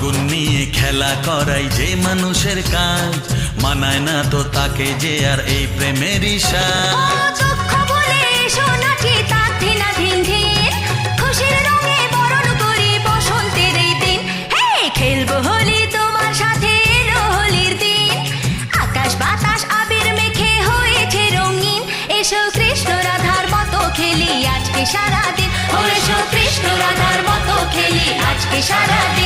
আগুন নিয়ে খেলা করাই যে মানুষের কাজ, মানায় না তো তাকে যে আর এই প্রেমেরই সাজ। দুঃখ বলে সোনাটি তার ধিনা ধিন ধিন, খুশির রঙে বরণ করি বসন্তের এই দিন। হে খেলবো হোলি তোমার সাথে, এলো হোলির দিন। আকাশ বাতাস আবির মেখে হয়েছে রঙিন, এসো কৃষ্ণ রাধার মতো খেলি আজকে সারাদিন। ও এসো কৃষ্ণ রাধার মতো খেলি আজকে সারাদিন।